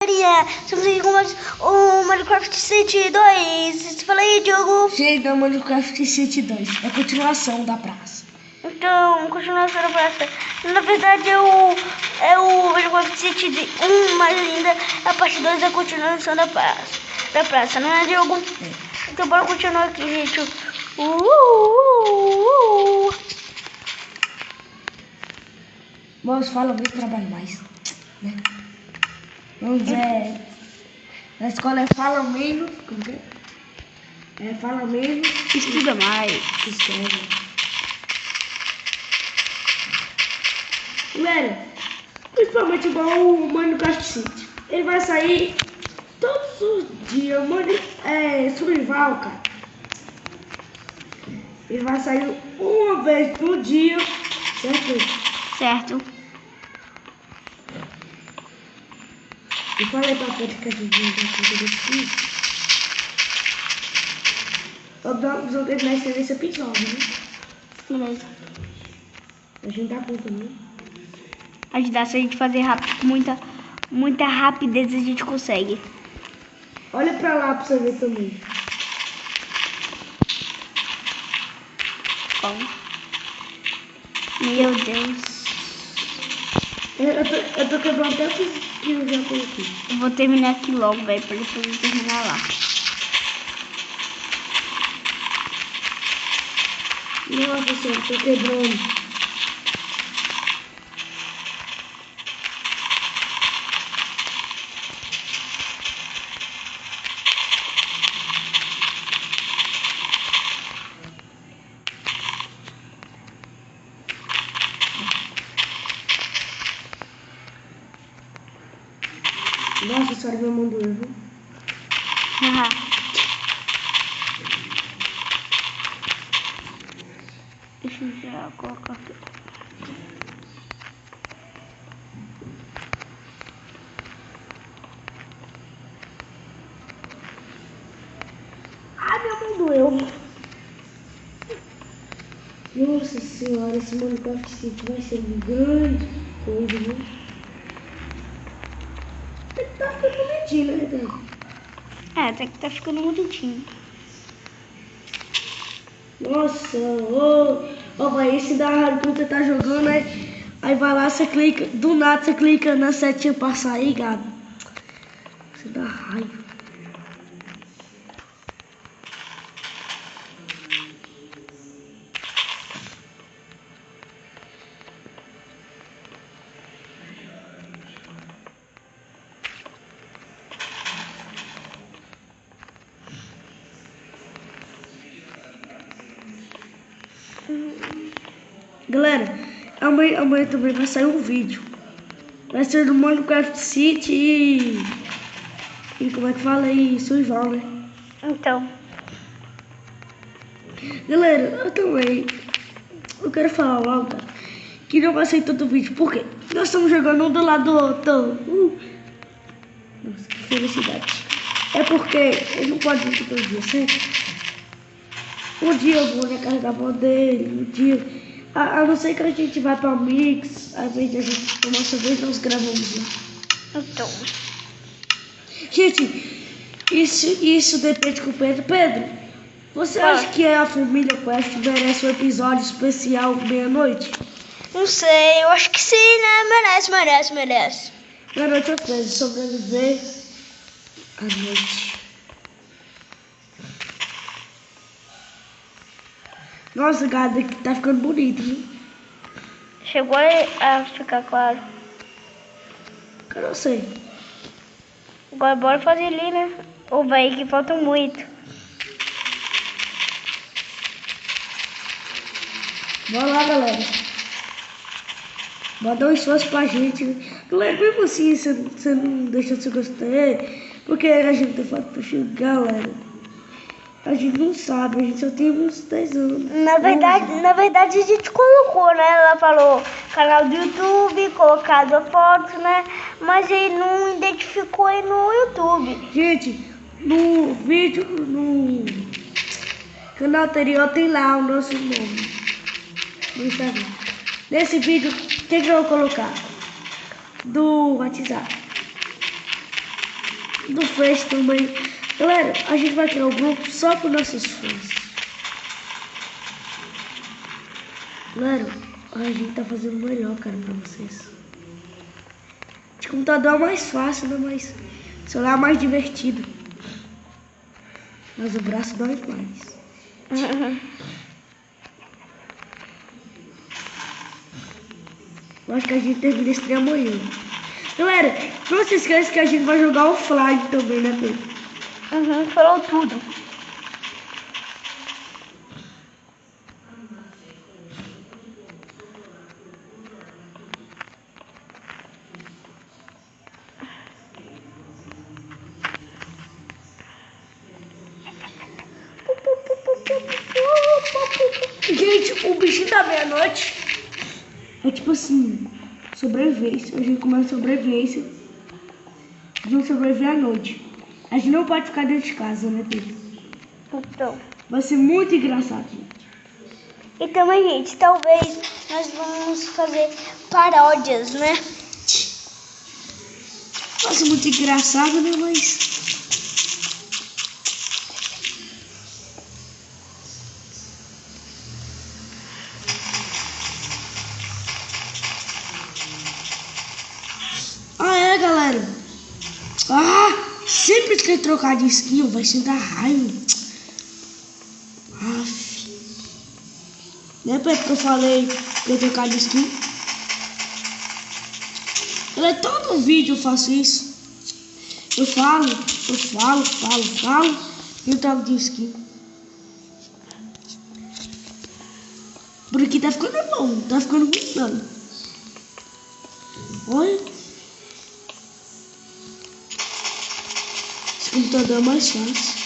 Estamos aqui com mais o Minecraft City 2. Fala aí, Diogo. Gente, o Minecraft City 2 é a continuação da praça. Então, continuação da praça. Na verdade é o Minecraft City 1, mas ainda a parte 2 é a continuação da praça, não é, Diogo? Então bora continuar aqui, gente. Moço, fala mesmo, trabalho mais, né? Vamos dizer, na escola é fala menos, como que é? Fala menos, Estuda mais. escreve. Galera, principalmente igual o Minecraft City. Ele vai sair todos os dias, survival, cara. Ele vai sair uma vez por dia, certo? Certo. Eu falei pra Pedro que a gente ia dar conta desse vídeo. Vamos terminar esse episódio, né? Beleza. A gente dá conta, né? Ajudar, se a gente fazer muita rapidez, a gente consegue. Olha pra lá pra você ver também. Bom. Meu Deus. Eu tô quebrando até os que eu já coloquei. Eu vou terminar aqui logo, velho, pra depois eu terminar lá. Nossa senhora, tô quebrando. Nossa senhora, meu mão doeu, viu? Deixa eu já colocar aqui. Ai, minha mão doeu. Nossa senhora, esse Minecraft City vai ser um grande coisa, né? Tá ficando bonitinho, né, Pedro? Até que tá ficando bonitinho. Nossa, vai, esse da raiva que você tá jogando, né? Aí vai lá, você clica, do nada você clica na setinha pra sair, gado. Você dá raiva. Galera, amanhã também vai sair um vídeo. Vai ser do Minecraft City e como é que fala aí, survival, né? Então, Galera, eu quero falar logo, cara, que não vai sair todo vídeo, porque nós estamos jogando um do lado do outro. Nossa, que felicidade. É porque ele não pode vir todo dia, certo? Um dia eu vou recarregar a mão dele, um dia... A não ser que a gente vai pra Mix, às vezes a gente toma cerveja e nós gravamos lá. então. Gente, isso depende com o Pedro. Pedro, você acha que a família Quest merece um episódio especial meia-noite? Não sei, eu acho que sim, né? Merece. Meia-noite é coisa, sobreviver à noite. Nossa, gado, aqui tá ficando bonito, viu? Chegou a ficar claro. Cara, eu sei. Agora bora fazer ali, né? Ou vai que falta muito. Bora lá, galera. Manda um esforço pra gente. Galera, mesmo assim, você não deixa de se gostar. Porque a gente tem foto pra chegar, galera. A gente não sabe, a gente só tem uns 10 anos. Na verdade a gente colocou, né? Ela falou canal do YouTube, colocado a foto, né? Mas ele não identificou aí no YouTube. Gente, no vídeo, no canal anterior tem lá o nosso nome. No Instagram. Nesse vídeo, o que eu vou colocar? Do WhatsApp. do Face também. Galera, a gente vai criar um grupo só para nossos fãs. Galera, a gente tá fazendo o melhor, cara, pra vocês. De computador é mais fácil, né? Mas celular é mais divertido. Mas o braço dói mais. Eu acho que a gente termina esse trem amanhã. Galera, não se esqueça que a gente vai jogar offline também, né, Pedro? Falou tudo. Gente, o bichinho da meia-noite é tipo assim, sobrevivência. A gente começa sobrevivência. A gente sobreviver à noite. A gente não pode ficar dentro de casa, né, Pedro? Então. Vai ser muito engraçado, gente. E também, gente, talvez nós vamos fazer paródias, né? Vai ser muito engraçado, né, mas... Ah, é, galera. Sempre que trocar de skin vai ser da raiva. Né, Pedro, que eu falei que eu trocar de skin? Todo vídeo eu faço isso. Eu falo e eu troco de skin. Porque tá ficando bom, tá ficando muito bom. Olha. Esse computador é mais fácil.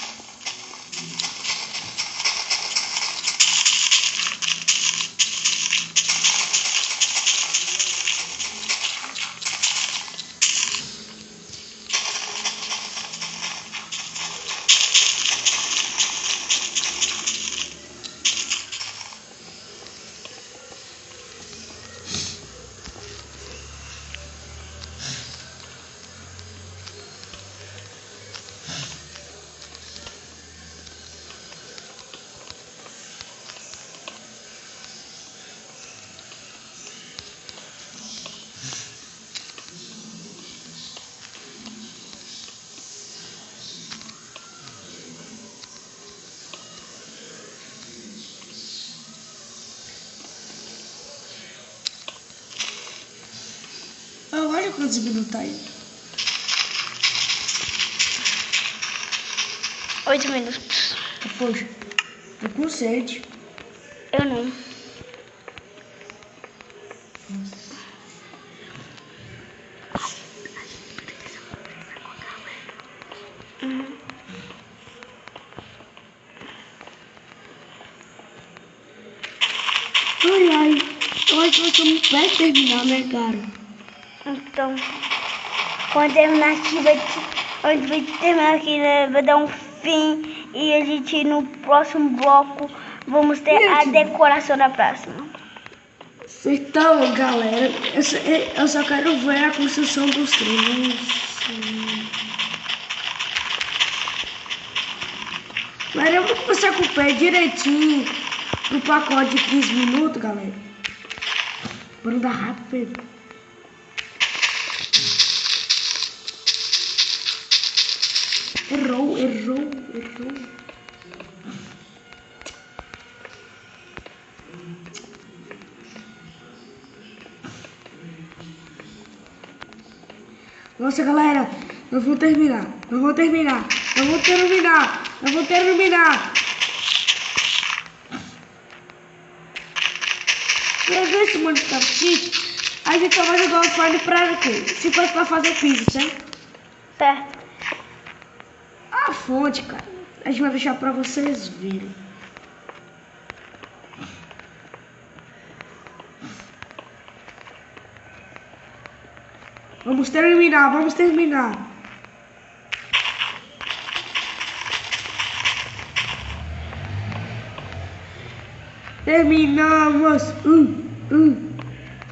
Olha quantos minutos tá aí. 8 minutos. Poxa, tô com sede. Eu não. Ai, eu acho que nós estamos perto de terminar, né, cara? Então, quando terminar aqui, né, vai dar um fim e a gente no próximo bloco vamos ter a decoração da próxima. Então, galera, eu só quero ver a construção dos trens. Mas eu vou começar com o pé direitinho no pacote de 15 minutos, galera. Bora dar rápido, Pedro. Errou. Nossa, galera, nós vamos terminar. Pra ver esse monte de capacete, a gente só vai jogar offline pra quê? Se fosse pra fazer piso, certo? Certo. A fonte, cara, a gente vai deixar pra vocês verem. Vamos terminar. Terminamos.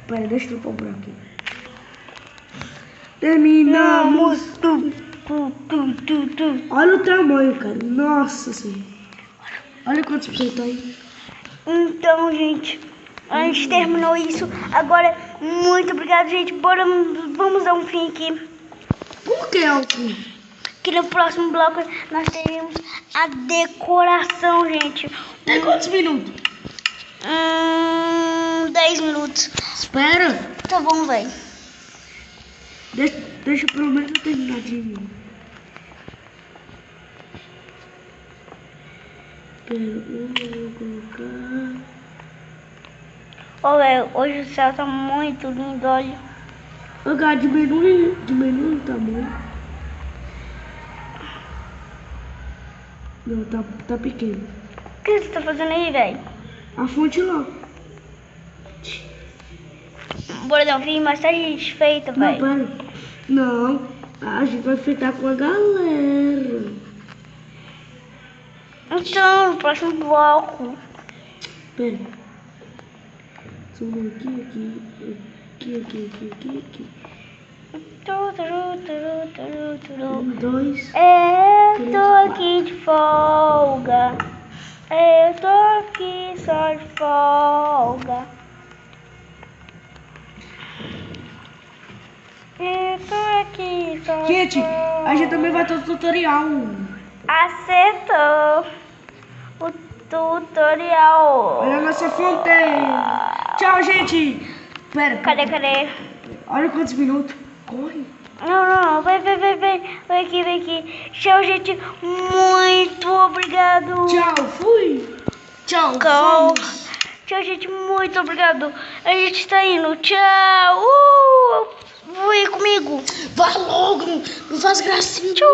Pera, deixa eu pôr aqui. Terminamos. Olha o tamanho, cara. Nossa senhora. Olha quantos por cento aí. Então, gente, a gente terminou isso. Agora, muito obrigado, gente. Bora, vamos dar um fim aqui. Por que, Alfim? Que no próximo bloco nós teremos a decoração, gente. Tem quantos minutos? 10 minutos. Espera. Tá bom, velho. Deixa pelo menos eu terminar de mim. Espera, eu vou colocar. Ô, velho, hoje o céu tá muito lindo, olha. H, diminui o tamanho. Não, tá pequeno. O que você tá fazendo aí, velho? A fonte lá. Bora dar um fim mais tarde a gente feita, Não, velho. pera. Não, a gente vai fritar com a galera. Então, no próximo bloco. Pera. Suma aqui. Dois. Eu tô aqui de folga. Eu tô aqui só de folga. Eu tô aqui só de Gente, folga. a gente também vai ter o tutorial. Acertou o tutorial. Olha a nossa fonte. Tchau, gente. Pera. Cadê? Olha quantos minutos. Corre. Não, vai aqui. Tchau, gente, muito obrigado. Tchau, fui. Tchau, vamos. Tchau, gente, muito obrigado. A gente tá indo, tchau. Vai comigo. Vá logo, não faz gracinha. Tchau.